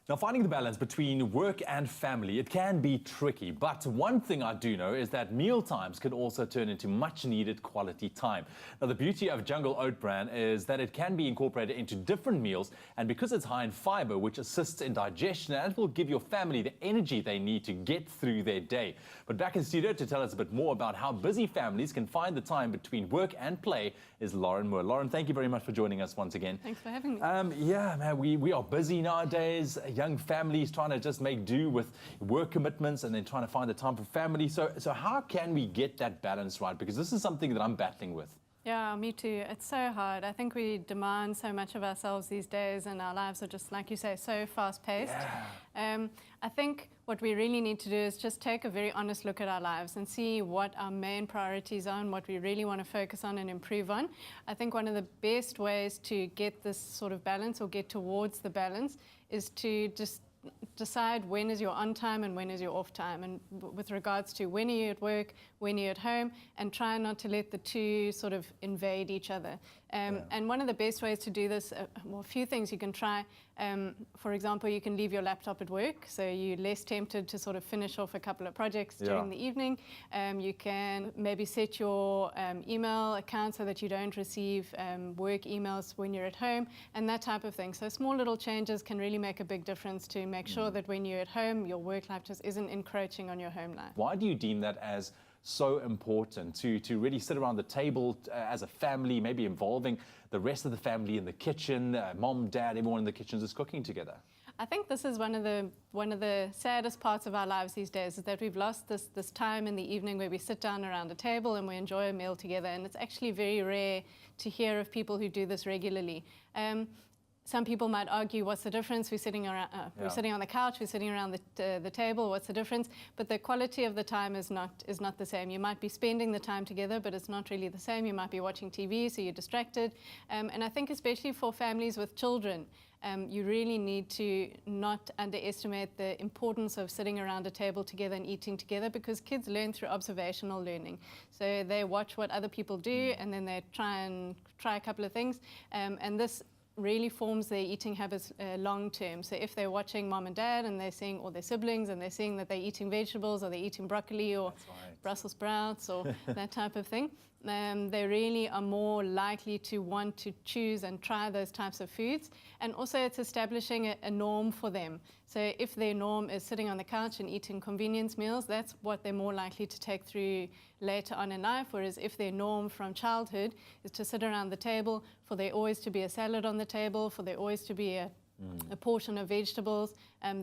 Now, finding the balance between work and family, it can be tricky. But one thing I do know is that meal times can also turn into much needed quality time. Now, the beauty of Jungle Oat bran is that it can be incorporated into different meals. And because it's high in fiber, which assists in digestion, and it will give your family the energy they need to get through their day. But back in studio to tell us a bit more about how busy families can find the time between work and play is Lauren Moore. Lauren, thank you very much for joining us once again. Thanks for having me. Yeah, man, we are busy nowadays. Young families trying to just make do with work commitments and then trying to find the time for family. So how can we get that balance right? Because this is something that I'm battling with. Yeah, me too. It's so hard. I think we demand so much of ourselves these days, and our lives are just, like you say, so fast-paced. Yeah. I think what we really need to do is just take a very honest look at our lives and see what our main priorities are and what we really want to focus on and improve on. I think one of the best ways to get this sort of balance or get towards the balance is to just decide when is your on time and when is your off time, and with regards to when are you at work, when you're at home, and try not to let the two sort of invade each other. And one of the best ways to do this, well, a few things you can try. For example, you can leave your laptop at work, so you're less tempted to sort of finish off a couple of projects during the evening. You can maybe set your email account so that you don't receive work emails when you're at home, and that type of thing. So small little changes can really make a big difference to make sure that when you're at home, your work life just isn't encroaching on your home life. Why do you deem that as so important to really sit around the table as a family, maybe involving the rest of the family in the kitchen, mom, dad, everyone in the kitchen is cooking together? I think this is one of the saddest parts of our lives these days, is that we've lost this time in the evening where we sit down around a table and we enjoy a meal together, and it's actually very rare to hear of people who do this regularly. Some people might argue, what's the difference? We're sitting around, we're sitting on the couch, we're sitting around the table. What's the difference? But the quality of the time is not the same. You might be spending the time together, but it's not really the same. You might be watching TV, so you're distracted. And I think especially for families with children, you really need to not underestimate the importance of sitting around a table together and eating together, because kids learn through observational learning. So they watch what other people do, and then they try a couple of things, and this really forms their eating habits long term. So if they're watching mom and dad and they're seeing all their siblings and they're seeing that they're eating vegetables or they're eating broccoli or Brussels sprouts or that type of thing, they really are more likely to want to choose and try those types of foods. And also it's establishing a norm for them. So if their norm is sitting on the couch and eating convenience meals, that's what they're more likely to take through later on in life. Whereas if their norm from childhood is to sit around the table, for there always to be a salad on the table, for there always to be a portion of vegetables,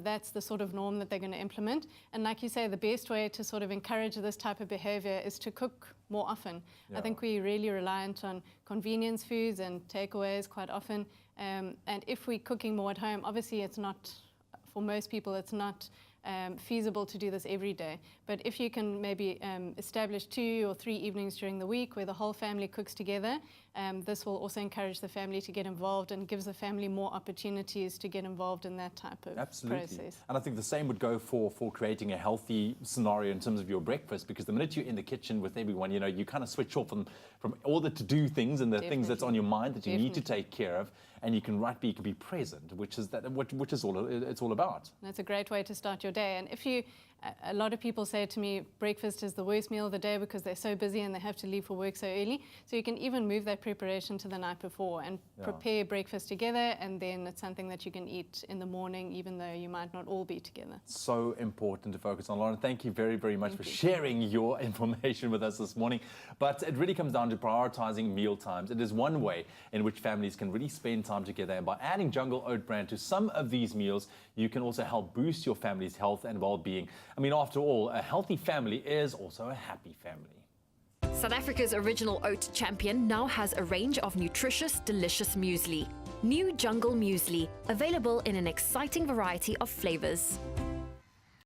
that's the sort of norm that they're going to implement. And like you say, the best way to sort of encourage this type of behavior is to cook more often. I think we're really reliant on convenience foods and takeaways quite often. And if we're cooking more at home, obviously it's not, for most people, it's not feasible to do this every day. But if you can maybe establish 2 or 3 evenings during the week where the whole family cooks together, this will also encourage the family to get involved and gives the family more opportunities to get involved in that type of process. And I think the same would go for creating a healthy scenario in terms of your breakfast, because the minute you're in the kitchen with everyone, you know, you kind of switch off from all the to-do things and the things that's on your mind that you need to take care of, and you can be present, which is all it's all about. That's a great way to start your day. And if you, a lot of people say to me, breakfast is the worst meal of the day because they're so busy and they have to leave for work so early. So you can even move that preparation to the night before and prepare breakfast together, and then it's something that you can eat in the morning, even though you might not all be together. So important to focus on. Lauren, thank you very, very much for sharing your information with us this morning. But it really comes down to prioritizing meal times. It is one way in which families can really spend time together, and by adding Jungle Oat bran to some of these meals, you can also help boost your family's health and well-being. I mean, after all, a healthy family is also a happy family. South Africa's original oat champion now has a range of nutritious, delicious muesli. New Jungle Muesli, available in an exciting variety of flavors.